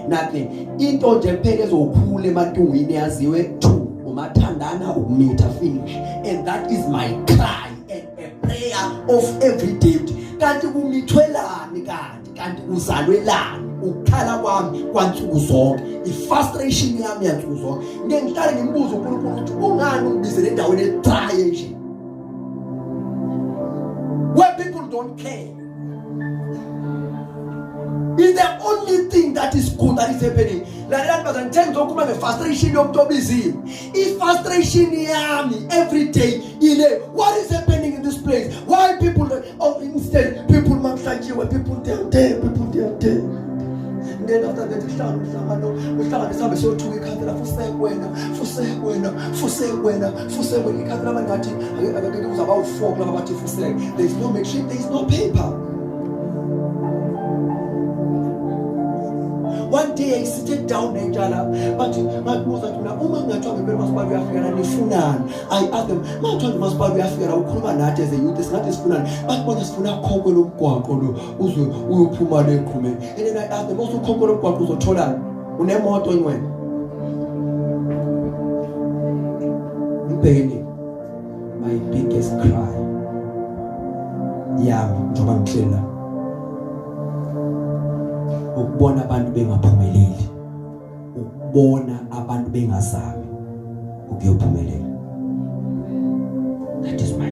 nothing. Into nje kuphela ezokhula emantungwini yaziwe 2 umathandana ukumitha finish, and that is my cry and a prayer of every day. Kanti kumithwelani kanti uzalwelani ukukhala kwami kwansuku zonke, ifrustration yami yansuku zonke. Ngeke ngihlale ngimbuza uNkulunkulu ukuthi ungani ungibizele endaweni edry nje, where people don't care. Is the only thing that is good that is happening. Lalela bazan thenga ukuba ngefrustration yomuntu obizile. Frustration yami every day ile what is happening in this place? Why people instead people where people they are there. Then after that uhlangana sihambe sothula ikhandela fuseke ikhandela abangathi akake kuzaba u4 laba bathi fuseke. There is no makeshift, there is no paper. One day I sit down nejala bathi ngakubuza mina uma ngingathiwa ngempela uMasipala uyafika nifunani. I ask them mathiwa uMasipala uyafika ukhuluma nathi as a youth singathi sifunani, bathi bona sifuna khokwe lomgwaqo lo uzwe uyophuma leqhume. And then I ask them also khokwe lomgwaqo uzotholani, unemoto yini? Ngibhekeni my biggest cry yami njengoba ngihlela ukubona abantu bengaphumeleli, ukubona abantu bengazami ukuyophumelela.